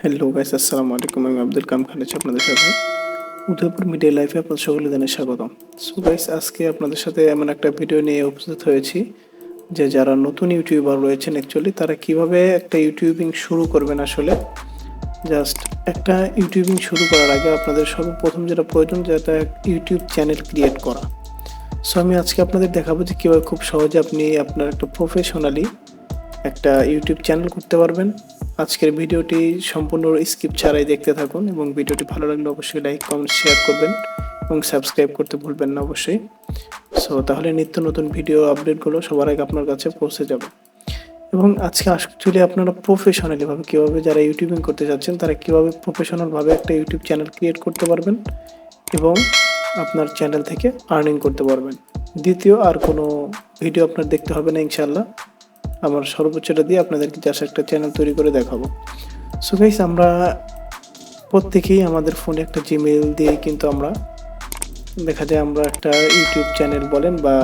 Hello guys, আসসালামু আলাইকুম। আমি আব্দুল কাম খান আছি আপনাদের সাথে উদয়পুর মিডিয়া লাইফে আপনাদের সকলে জানাই স্বাগতম। সো গাইস, আজকে আপনাদের সাথে এমন একটা ভিডিও নিয়ে উপস্থিত হয়েছি যে যারা নতুন ইউটিউবার রয়েছেন অ্যাকচুয়ালি তারা কিভাবে একটা ইউটিউবিং শুরু করবেন। আসলে জাস্ট একটা ইউটিউবিং শুরু করার আগে আপনাদের সর্বপ্রথম যেটা প্রয়োজন যেটা ইউটিউব চ্যানেল ক্রিয়েট করা। সো আমি আজকে আপনাদের দেখাবো যে কীভাবে খুব সহজে আপনি আপনার একটা প্রফেশনালি একটা ইউটিউব চ্যানেল করতে পারবেন। আজকের ভিডিওটি সম্পূর্ণ স্কিপ ছাড়াই দেখতে থাকুন এবং ভিডিওটি ভালো লাগলে অবশ্যই লাইক, কমেন্ট, শেয়ার করবেন এবং সাবস্ক্রাইব করতে ভুলবেন না অবশ্যই। সো তাহলে নিত্য নতুন ভিডিও আপডেটগুলো সবার আগে আপনার কাছে পৌঁছে যাবে। এবং আজকে অ্যাকচুয়ালি আপনারা প্রফেশনালিভাবে কীভাবে যারা ইউটিউবিং করতে যাচ্ছেন তারা কীভাবে প্রফেশনালভাবে একটা ইউটিউব চ্যানেল ক্রিয়েট করতে পারবেন এবং আপনার চ্যানেল থেকে আর্নিং করতে পারবেন। দ্বিতীয় আর কোনো ভিডিও আপনার দেখতে হবে না ইনশাল্লাহ। আমার সর্বোচ্চটা দিয়ে আপনাদেরকে জাস্ট একটা চ্যানেল তৈরি করে দেখাবো। সো গাইস, আমরা প্রত্যেকেই আমাদের ফোনে একটা জিমেইল দিয়ে কিন্তু আমরা দেখা যায় আমরা একটা ইউটিউব চ্যানেল বলেন বা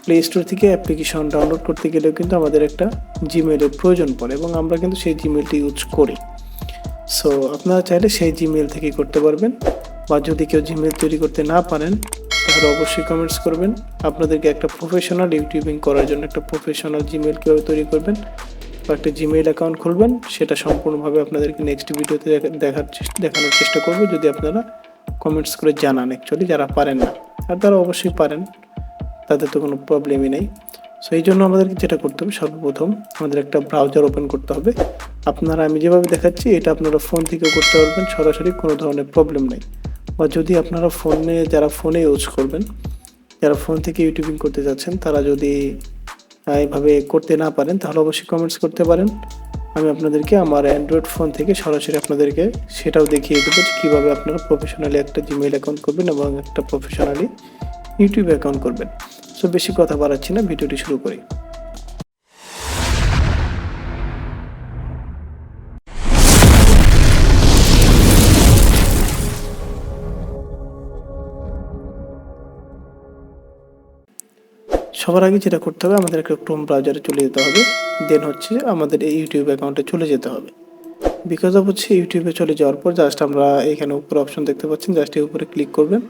প্লে স্টোর থেকে অ্যাপ্লিকেশন ডাউনলোড করতে গেলেও কিন্তু আমাদের একটা জিমেইলের প্রয়োজন পড়ে এবং আমরা কিন্তু সেই জিমেইলটি ইউজ করি। সো আপনারা চাইলে সেই জিমেইল থেকেই করতে পারবেন, বা যদি কেউ জিমেইল তৈরি করতে না পারেন তাহলে অবশ্যই কমেন্টস করবেন। আপনাদেরকে একটা প্রফেশনাল ইউটিউবিং করার জন্য একটা প্রফেশনাল জিমেইল কীভাবে তৈরি করবেন বা একটা জিমেইল অ্যাকাউন্ট খুলবেন সেটা সম্পূর্ণভাবে আপনাদেরকে নেক্সট ভিডিওতে দেখানোর চেষ্টা করব, যদি আপনারা কমেন্টস করে জানান অ্যাকচুয়ালি যারা পারেন না। আর তারা অবশ্যই পারেন, তাদের তো কোনো প্রবলেমই নেই। সো এই জন্য আমাদেরকে যেটা করতে হবে, সর্বপ্রথম আমাদের একটা ব্রাউজার ওপেন করতে হবে। আপনারা আমি যেভাবে দেখাচ্ছি এটা আপনারা ফোন থেকেও করতে পারবেন, সরাসরি কোনো ধরনের প্রবলেম নেই। বা যদি আপনারা যারা ফোনে ইউজ করবেন, যারা ফোন থেকে ইউটিউবিং করতে যাচ্ছেন তারা যদি এইভাবে করতে না পারেন তাহলে অবশ্যই কমেন্টস করতে পারেন। আমি আপনাদেরকে আমার অ্যান্ড্রয়েড ফোন থেকে সরাসরি আপনাদেরকে সেটাও দেখিয়ে দেবো যে কীভাবে আপনারা প্রফেশনালি একটা জিমেইল অ্যাকাউন্ট করবেন এবং একটা প্রফেশনালি ইউটিউব অ্যাকাউন্ট করবেন। সো বেশি কথা বাড়াচ্ছি না, ভিডিওটি শুরু করি। সবার আগে যেটা করতে হবে, আমাদের একটা ক্রোম ব্রাউজারে চলে যেতে হবে। দেন হচ্ছে আমাদের এই ইউটিউব অ্যাকাউন্টে চলে যেতে হবে। বিকজ অফ হচ্ছে ইউটিউবে চলে যাওয়ার পর জাস্ট আমরা এখানে উপরে অপশন দেখতে পাচ্ছেন, জাস্ট এর উপরে ক্লিক করবেন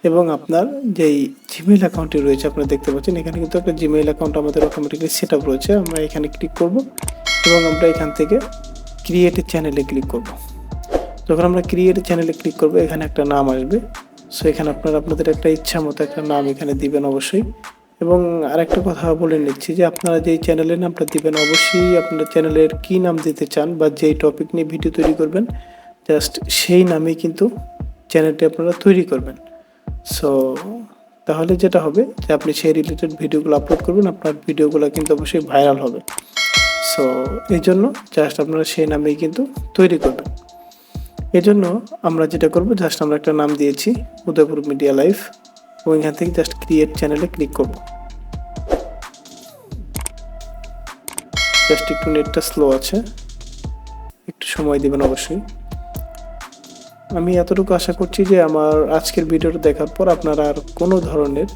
এবং আপনার যেই জিমেইল অ্যাকাউন্টটি রয়েছে আপনারা দেখতে পাচ্ছেন এখানে কিন্তু একটা জিমেইল অ্যাকাউন্ট আমাদের অটোমেটিকলি সেট আপ রয়েছে। আমরা এখানে ক্লিক করব এবং আমরা এখান থেকে ক্রিয়েট চ্যানেলে ক্লিক করব। যখন আমরা ক্রিয়েট চ্যানেলে ক্লিক করব এখানে একটা নাম আসবে। সো এখানে আপনারা আপনাদের একটা ইচ্ছা মতো একটা নাম এখানে দিবেন অবশ্যই। এবং আরেকটা কথা বলে নিচ্ছি যে আপনারা যেই চ্যানেলের নামটা দিবেন অবশ্যই আপনার চ্যানেলের কী নাম দিতে চান বা যেই টপিক নিয়ে ভিডিও তৈরি করবেন জাস্ট সেই নামেই কিন্তু চ্যানেলটি আপনারা তৈরি করবেন। সো তাহলে যেটা হবে যে আপনি সেই রিলেটেড ভিডিওগুলো আপলোড করবেন, আপনার ভিডিওগুলো কিন্তু অবশ্যই ভাইরাল হবে। সো এই জন্য জাস্ট আপনারা সেই নামেই কিন্তু তৈরি করবেন। এই জন্য আমরা যেটা করব, জাস্ট আমরা একটা নাম দিয়েছি উদয়পুর মিডিয়া লাইফ এবং এখান থেকে জাস্ট ক্রিয়েট চ্যানেলে ক্লিক করব। জাস্ট একটু নেটটা স্লো আছে, একটু সময় দেবেন অবশ্যই। আমি এতটুকু আশা করছি যে আমার আজকের ভিডিওটা দেখার পর আপনারা আর কোনো ধরনের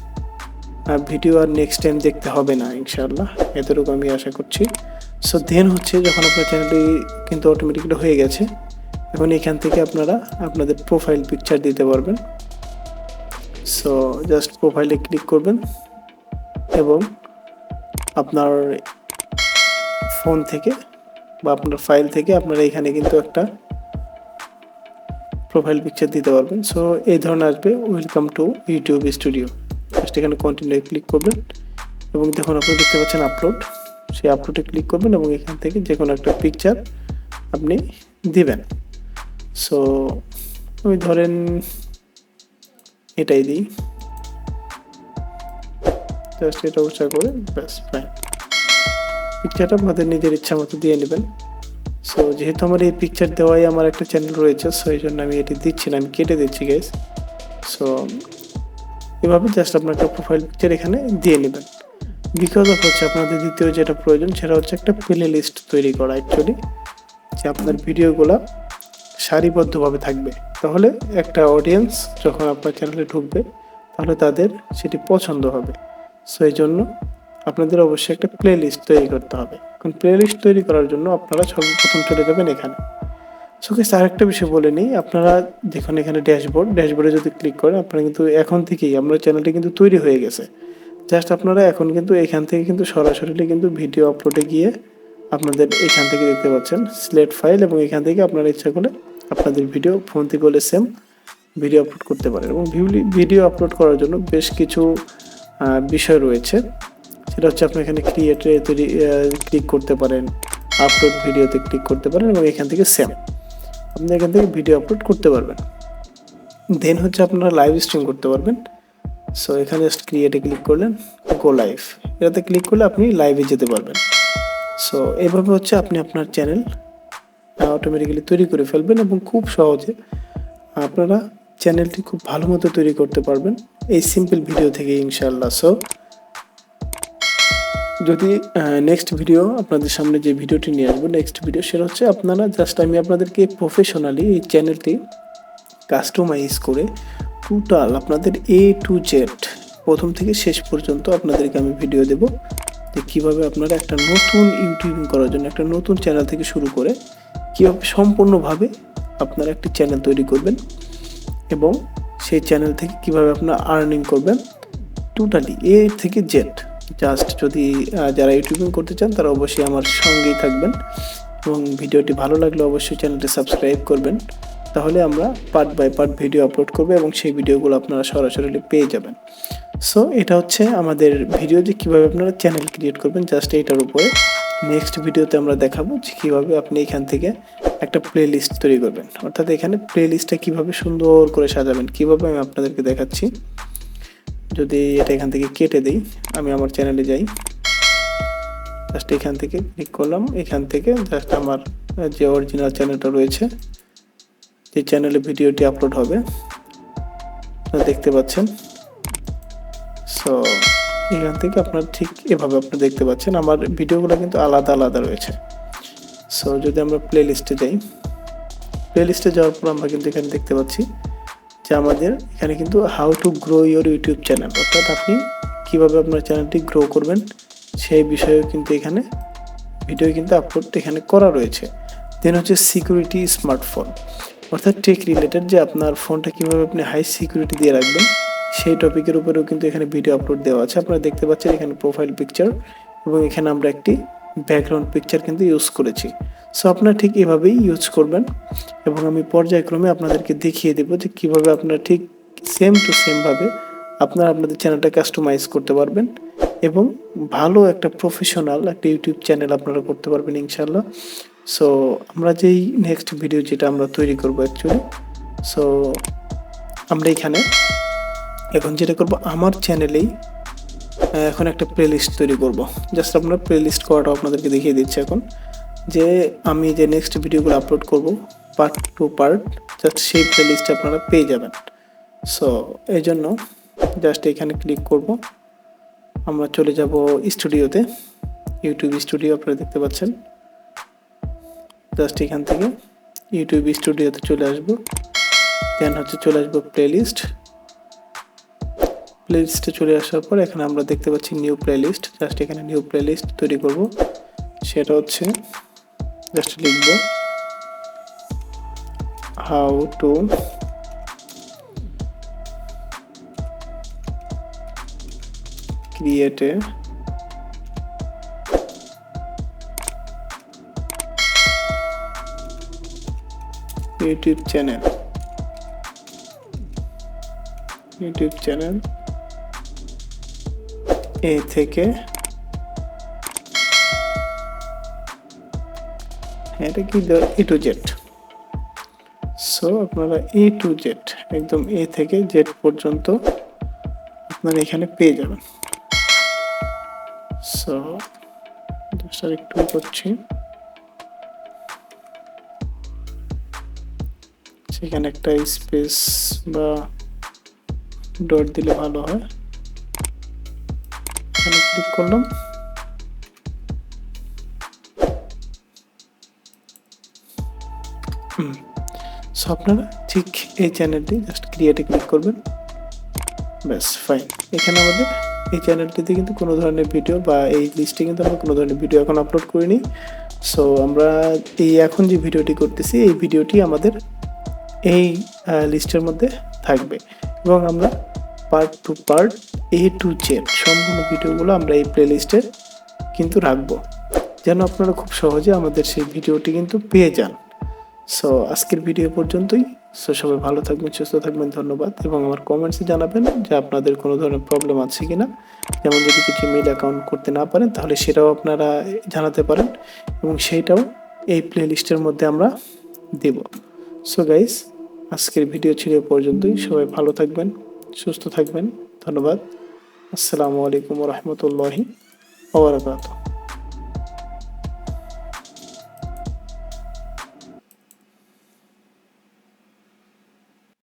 ভিডিও আর নেক্সট টাইম দেখতে হবে না ইনশাআল্লাহ, এতটুকু আমি আশা করছি। সো দেন হচ্ছে যখন আপনার চ্যানেলটি কিন্তু অটোমেটিকলি হয়ে গেছে, এখন এখান থেকে আপনারা আপনাদের প্রোফাইল পিকচার দিতে পারবেন। সো জাস্ট প্রোফাইলে ক্লিক করবেন এবং আপনার ফোন থেকে বা আপনার ফাইল থেকে আপনারা এখানে কিন্তু একটা প্রোফাইল পিকচার দিতে পারবেন। সো এই ধরনের আসবে, welcome to YouTube studio. Just এখানে কন্টিনিউ ক্লিক করবেন এবং দেখুন আপনারা দেখতে পাচ্ছেন আপলোড, সেই আপলোডে ক্লিক করবেন এবং এখান থেকে যে কোনো একটা পিকচার আপনি দিবেন। সো আমি ধরেন এটাই দিই, জাস্ট এটা উঁচা করে ব্যাস ফাইন। পিকচারটা আপনাদের নিজের ইচ্ছা মতো দিয়ে নেবেন। সো যেহেতু আমার এই পিকচার দেওয়াই আমার একটা চ্যানেল রয়েছে, সো এই জন্য আমি এটি দিচ্ছি না, আমি কেটে দিচ্ছি গাইস। সো এভাবে জাস্ট আপনার একটা প্রোফাইল পিকচার এখানে দিয়ে নেবেন। বিকজ অফ হচ্ছে আপনাদের দ্বিতীয় যেটা প্রয়োজন সেটা হচ্ছে একটা প্লে লিস্ট তৈরি করা অ্যাকচুয়ালি, যে আপনার ভিডিওগুলো সারিবদ্ধভাবে থাকবে। তাহলে একটা অডিয়েন্স যখন আপনার চ্যানেলে ঢুকবে তাহলে তাদের সেটি পছন্দ হবে। সো এই জন্য আপনাদের অবশ্যই একটা প্লে লিস্ট তৈরি করতে হবে। এখন প্লে লিস্ট তৈরি করার জন্য আপনারা সর্বপ্রথম চলে যাবেন এখানে। সো গাইস আরেকটা বিষয় বলে নিই, আপনারা দেখুন এখানে ড্যাশবোর্ডে যদি ক্লিক করেন আপনারা কিন্তু এখন থেকেই আমরা চ্যানেলটি কিন্তু তৈরি হয়ে গেছে। জাস্ট আপনারা এখন কিন্তু এখান থেকে কিন্তু সরাসরি কিন্তু ভিডিও আপলোডে গিয়ে আপনাদের এখান থেকে দেখতে পাচ্ছেন সিলেক্ট ফাইল, এবং এখান থেকে আপনারা ইচ্ছা করলে আপনাদের ভিডিও ফোন থেকে হলে সেম ভিডিও আপলোড করতে পারেন। এবং ভিডিও আপলোড করার জন্য বেশ কিছু বিষয় রয়েছে, সেটা হচ্ছে আপনি এখানে ক্রিয়েটে ক্লিক করতে পারেন, আপলোড ভিডিওতে ক্লিক করতে পারেন, এবং এখান থেকে সেম আপনি এখান থেকে ভিডিও আপলোড করতে পারবেন। দেন হচ্ছে আপনারা লাইভ স্ট্রিম করতে পারবেন। সো এখানে জাস্ট ক্রিয়েটে ক্লিক করলেন, গো লাইভ, এটাতে ক্লিক করলে আপনি লাইভে যেতে পারবেন। সো এইভাবে হচ্ছে আপনি আপনার চ্যানেল অটোমেটিক্যালি তৈরি করে ফেলবেন এবং খুব সহজে আপনারা চ্যানেলটি খুব ভালো মতো তৈরি করতে পারবেন এই সিম্পল ভিডিও থেকে ইনশাআল্লাহ। সো যদি নেক্সট ভিডিও আপনাদের সামনে যে ভিডিওটি নিয়ে আসবো নেক্সট ভিডিও, সেটা হচ্ছে আপনারা জাস্ট আমি আপনাদেরকে প্রফেশনালি এই চ্যানেলটি কাস্টমাইজ করে টোটাল আপনাদের A to Z প্রথম থেকে শেষ পর্যন্ত আপনাদেরকে আমি ভিডিও দেব যে কীভাবে আপনারা একটা নতুন ইউটিউবিং করার জন্য একটা নতুন চ্যানেল থেকে শুরু করে কীভাবে সম্পূর্ণভাবে আপনারা একটি চ্যানেল তৈরি করবেন এবং সেই চ্যানেল থেকে কীভাবে আপনারা আর্নিং করবেন টোটালি A থেকে Z। জাস্ট যদি যারা ইউটিউবিং করতে চান তারা অবশ্যই আমার সঙ্গেই থাকবেন এবং ভিডিওটি ভালো লাগলে অবশ্যই চ্যানেলটি সাবস্ক্রাইব করবেন, তাহলে আমরা part by part video upload করব এবং সেই ভিডিওগুলো আপনারা সরাসরি পেয়ে যাবেন। সো এটা হচ্ছে আমাদের ভিডিও যে কীভাবে আপনারা চ্যানেল ক্রিয়েট করবেন জাস্ট এইটার উপরে। নেক্সট ভিডিওতে আমরা দেখাবো যে কীভাবে আপনি এখান থেকে একটা প্লে লিস্ট তৈরি করবেন, অর্থাৎ এখানে প্লে লিস্টটা কীভাবে সুন্দর করে সাজাবেন কীভাবে আমি আপনাদেরকে দেখাচ্ছি। যদি এটা এখান থেকে কেটে দিই, আমি আমার চ্যানেলে যাই, জাস্ট এখান থেকে ক্লিক করলাম, এখান থেকে জাস্ট আমার যে অরিজিনাল চ্যানেলটা রয়েছে যে চ্যানেলে ভিডিওটি আপলোড হবে আপনারা দেখতে পাচ্ছেন। সো এখান থেকে আপনার ঠিক এভাবে আপনারা দেখতে পাচ্ছেন আমার ভিডিওগুলো কিন্তু আলাদা আলাদা রয়েছে। সো যদি আমরা প্লে লিস্টে যাই, প্লে লিস্টে যাওয়ার পর আমরা কিন্তু এখানে দেখতে পাচ্ছি যে আমাদের এখানে কিন্তু how to grow your YouTube channel, অর্থাৎ আপনি কীভাবে আপনার চ্যানেলটি গ্রো করবেন সেই বিষয়েও কিন্তু এখানে ভিডিও কিন্তু আপলোড এখানে করা রয়েছে। দেন হচ্ছে সিকিউরিটি স্মার্টফোন, অর্থাৎ টেক রিলেটেড যে আপনার ফোনটা কীভাবে আপনি হাই সিকিউরিটি দিয়ে রাখবেন সেই টপিকের উপরেও কিন্তু এখানে ভিডিও আপলোড দেওয়া আছে। আপনারা দেখতে পাচ্ছেন এখানে প্রোফাইল পিকচার এবং এখানে আমরা একটি ব্যাকগ্রাউন্ড পিকচার কিন্তু ইউজ করেছি। সো আপনারা ঠিক এভাবেই ইউজ করবেন এবং আমি পর্যায়ক্রমে আপনাদেরকে দেখিয়ে দেবো যে কীভাবে আপনারা ঠিক সেম টু সেমভাবে আপনারা আপনাদের চ্যানেলটা কাস্টমাইজ করতে পারবেন এবং ভালো একটা প্রফেশনাল একটা ইউটিউব চ্যানেল আপনারা করতে পারবেন ইনশাআল্লাহ। সো আমরা যেই নেক্সট ভিডিও যেটা আমরা তৈরি করবো অ্যাকচুয়ালি, সো আমরা এখানে এখন যেটা করব আমার চ্যানেলেই এখন একটা প্লে লিস্ট তৈরি করব। জাস্ট আপনারা প্লে লিস্ট করাটা আপনাদেরকে দেখিয়ে দিচ্ছি এখন, যে আমি যে নেক্সট ভিডিওগুলো আপলোড করব পার্ট টু পার্ট জাস্ট সেই প্লে লিস্টে আপনারা পেয়ে যাবেন। সো এই জন্য জাস্ট এখানে ক্লিক করব, আমরা চলে যাব স্টুডিওতে, ইউটিউব স্টুডিও আপনারা দেখতে পাচ্ছেন। জাস্ট এখান থেকে ইউটিউব স্টুডিওতে চলে আসবো, দেন হচ্ছে চলে আসবো প্লে লিস্টে চলে আসার পর এখানে আমরা দেখতে পাচ্ছি নিউ প্লে লিস্ট। জাস্ট এখানে নিউ প্লে লিস্ট তৈরি করব, সেটা হচ্ছে জাস্ট লিখব how to create a YouTube channel A থেকে, এটা কি A to Z। সো আপনারা A to Z একদম A থেকে Z পর্যন্ত আপনারা এখানে পেয়ে যাবেন। সো একটু করছি, সেখানে একটা স্পেস বা ডট দিলে ভালো হয়। এখানে ক্লিক করলাম, সো আপনারা ঠিক এই চ্যানেলটি জাস্ট ক্রিয়েটে ক্লিক করবেন, ব্যাস ফাইন। এখানে আমাদের এই চ্যানেলটিতে কিন্তু কোনো ধরনের ভিডিও বা এই লিস্টে কিন্তু আমরা কোনো ধরনের ভিডিও এখন আপলোড করিনি। সো আমরা এখন যে ভিডিওটি করতেছি এই ভিডিওটি আমাদের এই লিস্টের মধ্যে থাকবে এবং আমরা part to part A to Z সম্পূর্ণ ভিডিওগুলো আমরা এই প্লে লিস্টে কিন্তু রাখবো, যেন আপনারা খুব সহজে আমাদের সেই ভিডিওটি কিন্তু পেয়ে যান। সো আজকের ভিডিও পর্যন্তই। সো সবাই ভালো থাকবেন, সুস্থ থাকবেন, ধন্যবাদ। এবং আমার কমেন্টসে জানাবেন যে আপনাদের কোনো ধরনের প্রবলেম আছে কিনা, যেমন যদি কিছু মেইল অ্যাকাউন্ট করতে না পারেন তাহলে সেটাও আপনারা জানাতে পারেন এবং সেইটাও এই প্লে লিস্টের মধ্যে আমরা দেব। সো গাইস, আজকের ভিডিও ছিল এ পর্যন্তই। সবাই ভালো থাকবেন, সুস্থ থাকবেন, ধন্যবাদ। আসসালামু আলাইকুম ওয়া রাহমাতুল্লাহি ওয়া বারাকাতুহু।